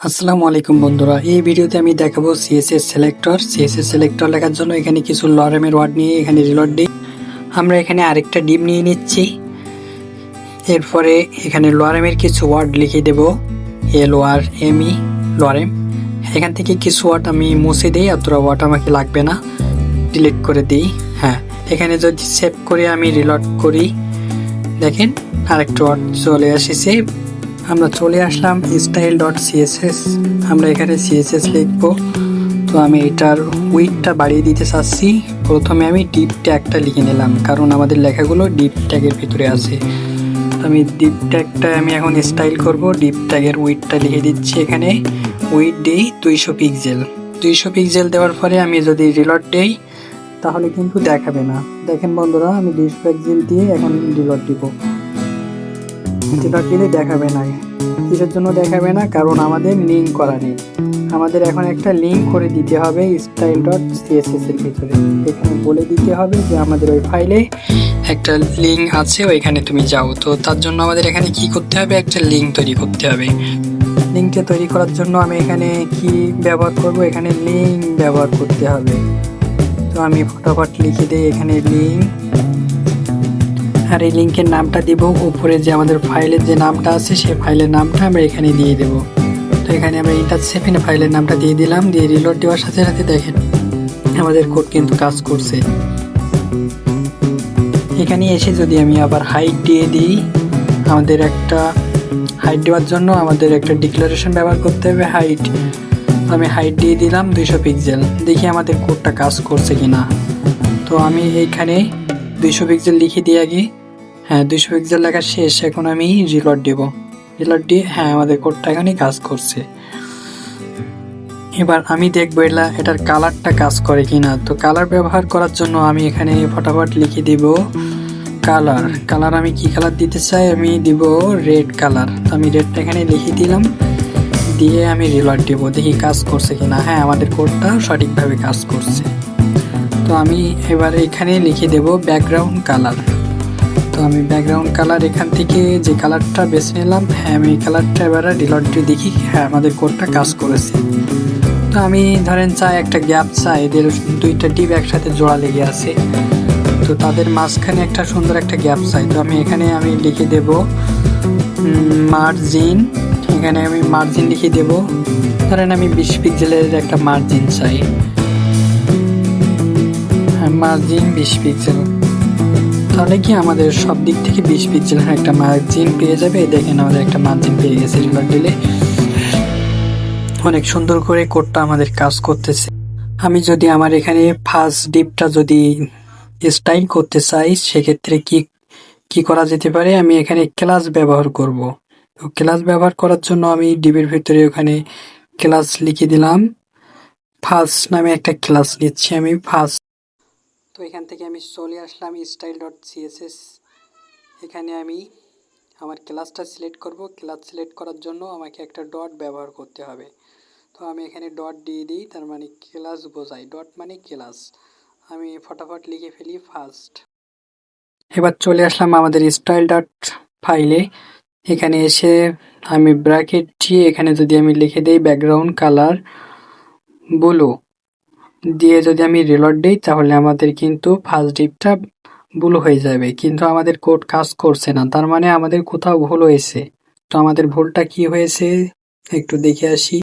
আসসালামু আলাইকুম বন্ধুরা, এই ভিডিওতে আমি দেখাবো সিএসএস সিলেক্টর। সিএসএস সিলেক্টর লেখার জন্য এখানে কিছু লরেমের ওয়ার্ড নিয়ে এখানে রিলোড দিই। আমরা এখানে আরেকটা ডিপ নিয়ে নিচ্ছি। এরপরে এখানে লরেমের কিছু ওয়ার্ড লিখে দেব, LORME লরেম। এখান থেকে কিছু ওয়ার্ড আমি মুছে দিই, অতটা ওয়ার্ড আমাকে লাগবে না, ডিলিট করে দিই। হ্যাঁ, এখানে যদি সেভ করে আমি রিলোড করি, দেখেন আরেকটা ওয়ার্ড চলে এসেছে। আমরা চলে আসলাম style.css। আমরা এখানে সিএসএস লিখব। তো আমি এটার উইডথটা বাড়িয়ে দিতে চাচ্ছি। প্রথমে আমি ডিপ ট্যাগটা লিখে নিলাম, কারণ আমাদের লেখাগুলো ডিপ ট্যাগের ভিতরে আছে। তো আমি ডিপ ট্যাগটা আমি এখন স্টাইল করব। ডিপ ট্যাগের উইডথটা লিখে দিচ্ছি। এখানে উইডথ দিই 200 পিক্সেল। 200 পিক্সেল দেওয়ার পরে আমি যদি রিলোড দেই তাহলে কিন্তু দেখাবে না। দেখেন বন্ধুরা, আমি 200 পিক্সেল দিয়ে এখন রিলোড দিব। রিলোড দিলে দেখাবে না। কিসের জন্য দেখাবে না? কারণ আমাদের লিঙ্ক করা নেই। আমাদের এখন একটা লিঙ্ক করে দিতে হবে style.css এর ভিতরে। এখানে বলে দিতে হবে যে আমাদের ওই ফাইলে একটা লিঙ্ক আছে, ওইখানে তুমি যাও। তো তার জন্য আমাদের এখানে কি করতে হবে? একটা লিঙ্ক তৈরি করতে হবে। লিঙ্কটা তৈরি করার জন্য আমি এখানে কি ব্যবহার করব? এখানে লিঙ্ক ব্যবহার করতে হবে। তো আমি ফটাফট লিখে দিই এখানে লিঙ্ক। আর এই লিঙ্কের নামটা দিব উপরে যে আমাদের ফাইলের যে নামটা আছে সেই ফাইলের নামটা আমরা এখানে দিয়ে দেব। তো এখানে আমরা ইন্টারসেপ্ট ফাইলের নামটা দিয়ে দিলাম। দিয়ে রিলোড দেওয়ার সাথে সাথে দেখেন আমাদের কোড কিন্তু কাজ করছে। এখানে এসে যদি আমি আবার হাইট দিয়ে দিই, আমাদের একটা হাইট দেওয়ার জন্য আমাদের একটা ডিক্লারেশন ব্যবহার করতে হবে, হাইট। আমি হাইট দিয়ে দিলাম 200 পিক্সেল। দেখি আমাদের কোডটা কাজ করছে কিনা। তো আমি এইখানে 200 পিক্সেল লিখে দিই আগে। হ্যাঁ, 200 পিক্সেল লেখা শেষ। এখন আমি রিলোড দেব। রিলোড দিয়ে হ্যাঁ, আমাদের কোডটা এখানে কাজ করছে। এবার আমি দেখবো এটার কালারটা কাজ করে কিনা। তো কালার ব্যবহার করার জন্য আমি এখানে ফটাফট লিখে দিব কালার। কালার আমি কি কালার দিতে চাই? আমি দিব রেড কালার। তো আমি রেডটা এখানে লিখে দিলাম। দিয়ে আমি রিলোড দেব, দেখি কাজ করছে কিনা। হ্যাঁ, আমাদের কোডটা সঠিকভাবে কাজ করছে। তো আমি এবার এখানে লিখে দেব ব্যাকগ্রাউন্ড কালার। তো আমি ব্যাকগ্রাউন্ড কালার এখান থেকে যে কালারটা বেছে নিলাম, হ্যাঁ আমি এই কালারটা এবার রিলোড দিয়ে দেখি হ্যাঁ আমাদের কোডটা কাজ করেছে। তো আমি ধরেন চাই একটা গ্যাপ চাই, এদের দুইটা ডিপ একসাথে জোড়া লেগে আছে, তো তাদের মাঝখানে একটা সুন্দর একটা গ্যাপ চাই। তো আমি এখানে লিখে দেব মার্জিন। এখানে আমি মার্জিন লিখে দেব, ধরেন আমি 20 পিক্সেলের একটা মার্জিন চাই। Margin 20 pixel. তাহলে কি আমাদের সব দিক থেকে 20 পিক্সেলের একটা মার্জিন পেয়ে যাবে। দেখেন আমাদের একটা মার্জিন পেয়ে গেছে। রিলোড দিলে অনেক সুন্দর করে কোডটা আমাদের কাজ করতেছে। আমি যদি আমার এখানে ফার্স্ট ডিপটা যদি স্টাইল করতে চাই, সেক্ষেত্রে কি কি করা যেতে পারে? আমি এখানে ক্লাস ব্যবহার করব। তো ক্লাস ব্যবহার করার জন্য আমি ডিপের ভিতরে ওখানে ক্লাস লিখে দিলাম। ফার্স্ট নামে একটা ক্লাস নিচ্ছি আমি, ফার্স্ট। তো এখান থেকে আমি চলে আসলাম style.css। এখানে আমি আমার ক্লাসটা সিলেক্ট করব। ক্লাস সিলেক্ট করার জন্য আমাকে একটা ডট ব্যবহার করতে হবে। তো আমি এখানে ডট দিয়ে দিই, তার মানে ক্লাস বোঝাই। ডট মানে ক্লাস। আমি ফটাফট লিখে ফেলি ফার্স্ট। এবার চলে আসলাম আমাদের স্টাইল ডট ফাইলে। এখানে এসে আমি ব্র্যাকেট দিয়ে এখানে যদি আমি লিখে দিই ব্যাকগ্রাউন্ড কালার ব্লু দিয়ে যদি আমি রিলোড দিই, তাহলে আমাদের কিন্তু ফার্স্ট ডিপটা ভুল হয়ে যাবে। কিন্তু আমাদের কোড কাজ করছে না, তার মানে আমাদের কোথাও ভুল হয়েছে। তো আমাদের ভুলটা কি হয়েছে একটু দেখে আসি।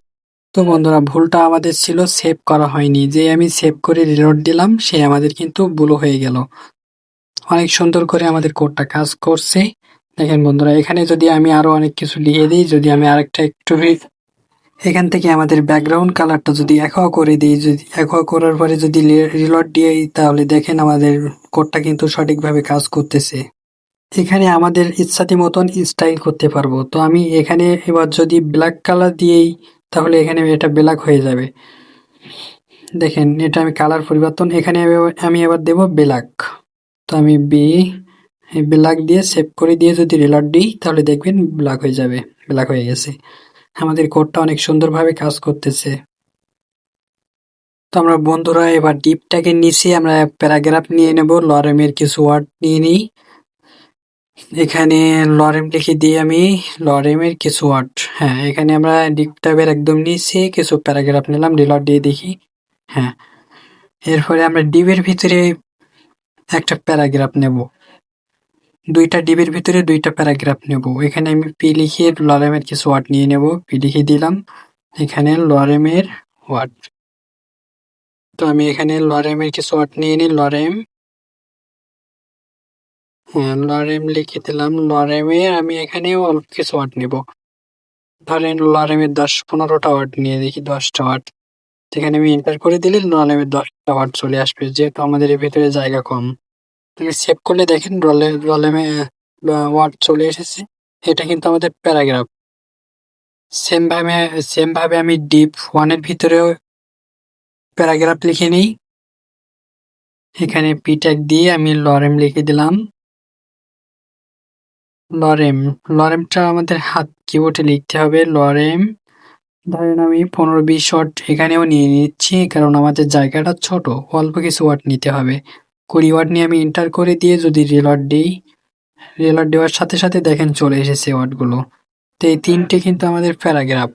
তো বন্ধুরা, ভুলটা আমাদের ছিল সেভ করা হয়নি। যে আমি সেভ করে রিলোড দিলাম সে আমাদের কিন্তু ভুল হয়ে গেল। অনেক সুন্দর করে আমাদের কোডটা কাজ করছে। দেখেন বন্ধুরা, এখানে যদি আমি আরো অনেক কিছু লিখে দিই, যদি আমি আরেকটা একটু এখান থেকে আমাদের ব্যাকগ্রাউন্ড কালারটা যদি একোয়া করে দিই, যদি একোয়া করার পরে যদি রিলোড দিই, তাহলে দেখেন আমাদের কোডটা কিন্তু সঠিকভাবে কাজ করতেছে। এখানে আমাদের ইচ্ছাতি মতন স্টাইল করতে পারবো। তো আমি এখানে এবার যদি ব্ল্যাক কালার দিয়েই, তাহলে এখানে এটা ব্ল্যাক হয়ে যাবে। দেখেন এটা আমি কালার পরিবর্তন, এখানে আমি এবার দেব ব্ল্যাক। তো আমি ব্ল্যাক দিয়ে সেভ করে দিয়ে যদি রিলোড দিই, তাহলে দেখবেন ব্ল্যাক হয়ে যাবে। ব্ল্যাক হয়ে গেছে। আমাদের কোডটা অনেক সুন্দরভাবে কাজ করতেছে। তো আমরা বন্ধুরা এবার ডিপটাকে নিচে আমরা প্যারাগ্রাফ নিয়ে নেব। লরেমের কিছু ওয়ার্ড নিয়ে নিই। এখানে লরেম লিখে দিই আমি লরেমের কিছু ওয়ার্ড। হ্যাঁ, এখানে আমরা ডিপ ট্যাবের একদম নিচে কিছু প্যারাগ্রাফ নিলাম, রিলোড দিয়ে দেখি। হ্যাঁ, এরপরে আমরা ডিবের ভিতরে একটা প্যারাগ্রাফ নেব, দুইটা ডিবের ভিতরে দুইটা প্যারাগ্রাফ নেব। এখানে আমি পি লিখে লরেমের কিছু ওয়ার্ড নিয়ে নেব, পি লিখে দিলাম। এখানে লরেমের ওয়ার্ড, তো আমি এখানে লরেমের কিছু ওয়ার্ড নিয়ে নিই। লরেম, হ্যাঁ লরেম লিখে দিলাম। লরেমের আমি এখানে অল্প কিছু ওয়ার্ড নেব, ধরেন লরেমের 10-15টা ওয়ার্ড নিয়ে দেখি, 10টা ওয়ার্ড। এখানে আমি এন্টার করে দিলে লরেমের 10টা ওয়ার্ড চলে আসবে, যেহেতু আমাদের এর ভিতরে জায়গা কম। তুমি সেভ করলে দেখেন রলেমে ওয়ার্ড চলে এসেছে। এটা কিন্তু আমাদের প্যারাগ্রাফ। সেম ভাবে আমি ডিপ ওয়ানের ভিতরেও প্যারাগ্রাফ লিখে নিই। এখানে পি ট্যাগ দিয়ে আমি লরেম লিখে দিলাম। লরেম, লরেমটা আমাদের হাত কিবোর্ডে লিখতে হবে। লরেম, ধরেন আমি 15-20 ওয়াট এখানেও নিয়ে নিচ্ছি, কারণ আমাদের জায়গাটা ছোট, অল্প কিছু ওয়াট নিতে হবে। 20 ওয়াট নিয়ে আমি এন্টার করে দিয়ে যদি রিলোড দিই, রিলোড দেওয়ার সাথে সাথে দেখেন চলে এসেছে ওয়াটগুলো। তো এই তিনটে কিন্তু আমাদের প্যারাগ্রাফ।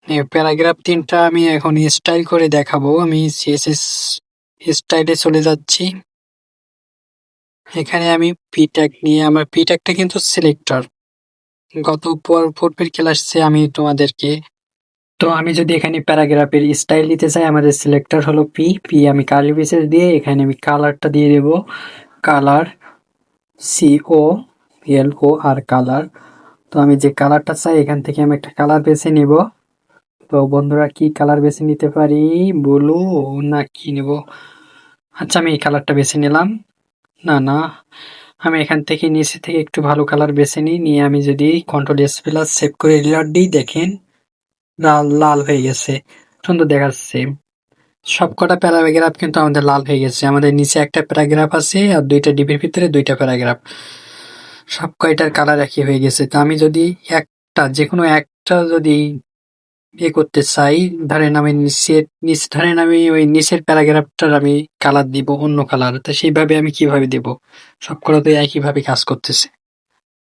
এই প্যারাগ্রাফ তিনটা আমি এখন স্টাইল করে দেখাবো। আমি সিএসএস স্টাইলে চলে যাচ্ছি। এখানে আমি পি ট্যাগ নিয়ে, আমার পি ট্যাগটা কিন্তু সিলেক্টর। গত পূর্বের ক্লাসে আমি তোমাদেরকে, তো আমি যদি এখানে প্যারাগ্রাফের স্টাইল দিতে চাই, আমাদের সিলেক্টর হলো পি। পি আমি কার্লি ব্রেসেস দিয়ে এখানে আমি কালারটা দিয়ে দেব, কালার, COLOR কালার। তো আমি যে কালারটা চাই এখান থেকে আমি একটা কালার বেছে নিব। তো বন্ধুরা কি কালার বেছে নিতে পারি, ব্লু না কি নেব? আচ্ছা আমি এই কালারটা বেছে নিলাম। না না, আমি এখান থেকে নিচে থেকে একটু ভালো কালার বেছে নিই। নিয়ে আমি যদি Ctrl+S+ সেভ করে রিলোড দিই, দেখেন লাল লাল হয়ে গেছে, সুন্দর দেখাচ্ছে। সবকটা প্যারাগ্রাফ কিন্তু আমাদের লাল হয়ে গেছে। আমাদের নিচে একটা প্যারাগ্রাফ আছে আর দুইটা ডিবির ভিতরে দুইটা প্যারাগ্রাফ, সব কয়টার কালার একই হয়ে গেছে। তো আমি যদি একটা, যে কোনো একটা যদি করতে চাই, ধরেন আমি ধরেন আমি ওই নিচের প্যারাগ্রাফটার আমি কালার দিব অন্য কালার, তো সেইভাবে আমি কিভাবে দিব? সবকটা তো একইভাবে কাজ করতেছে।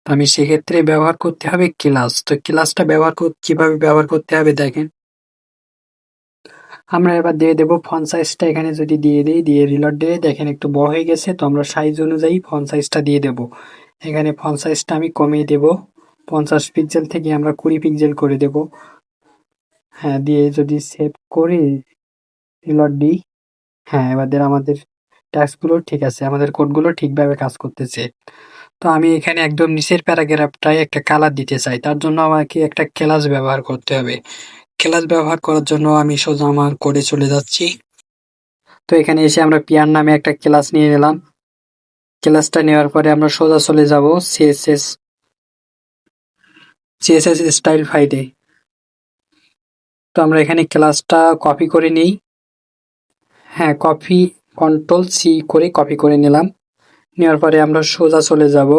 তো আমি সেক্ষেত্রে ব্যবহার করতে হবে ক্লাস। তো ক্লাসটা কিভাবে ব্যবহার করতে হবে দেখেন। আমরা এবার দিয়ে দেবো ফন্ট সাইজটা, এখানে যদি দিয়ে দিই, দিয়ে রিলোড দিয়ে দেখেন একটু বড় হয়ে গেছে। তো আমরা সাইজ অনুযায়ী ফন্ট সাইজটা দিয়ে দেব। এখানে ফন্ট সাইজটা আমি কমিয়ে দেব, 50 পিক্সেল থেকে আমরা 20 পিক্সেল করে দেব। হ্যাঁ, দিয়ে যদি সেভ করি রিলোড দিই, হ্যাঁ এবার আমাদের ট্যাক্সগুলো ঠিক আছে, আমাদের কোডগুলো ঠিকভাবে কাজ করতেছে। তো আমি এখানে একদম নিচের প্যারাগ্রাফটায় একটা কালার দিতে চাই, তার জন্য আমাকে একটা ক্লাস ব্যবহার করতে হবে। ক্লাস ব্যবহার করার জন্য আমি সোজা আমার কোডে চলে যাচ্ছি। তো এখানে এসে আমরা পিয়ার নামে একটা ক্লাস নিয়ে নিলাম। ক্লাসটা নেওয়ার পরে আমরা সোজা চলে যাব সিএসএস স্টাইল ফাইলে। তো আমরা এখানে ক্লাসটা কপি করে নিই। হ্যাঁ, Ctrl+C করে কপি করে নিলাম। নেওয়ার পরে আমরা সোজা চলে যাব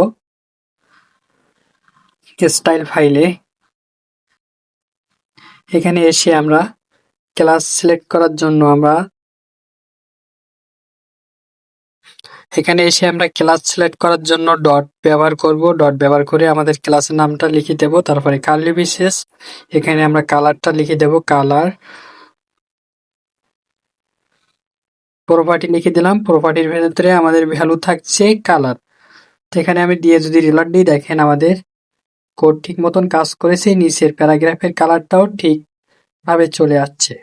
স্টাইল ফাইলে। এখানে এসে আমরা ক্লাস সিলেক্ট করার জন্য ডট ব্যবহার করব। ডট ব্যবহার করে আমাদের ক্লাসের নামটা লিখে দেব, তারপরে কার্লি ব্রেসেস, এখানে আমরা কালারটা লিখে দেব, কালার। প্রপার্টি লিখে দিলাম, প্রপার্টির ভেতরে আমাদের ভ্যালু থাকছে কালার। তো এখানে আমি দিয়ে যদি রিলোড দিই, দেখেন আমাদের কোড ঠিক মতন কাজ করেছে, নিচের প্যারাগ্রাফের কালারটাও ঠিকভাবে চলে আসছে।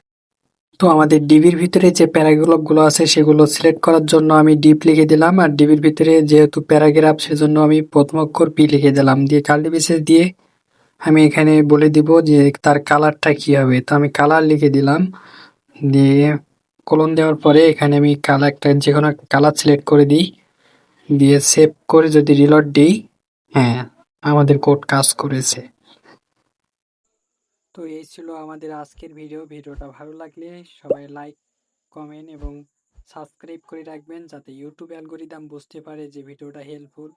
তো আমাদের ডিবির ভিতরে যে প্যারাগ্রাফগুলো আছে সেগুলো সিলেক্ট করার জন্য আমি ডিপ লিখে দিলাম, আর ডিবির ভিতরে যেহেতু প্যারাগ্রাফ সেজন্য আমি প্রথম অক্ষর পি লিখে দিলাম, দিয়ে কার্লি ব্রেসেস দিয়ে আমি এখানে বলে দিব যে তার কালারটা কি হবে। তো আমি কালার লিখে দিলাম, দিয়ে কোলন দেওয়ার পরে এখানে আমি যে কোনো একটা কালার সিলেক্ট করে দিই, দিয়ে সেভ করে যদি রিলোড দিই, হ্যাঁ আমাদের কোড কাজ করেছে। তো এই ছিল আমাদের আজকের ভিডিওটা ভালো লাগলে সবাই লাইক, কমেন্ট এবং সাবস্ক্রাইব করে রাখবেন, যাতে ইউটিউব অ্যালগোরিদম বুঝতে পারে যে ভিডিওটা হেল্পফুল।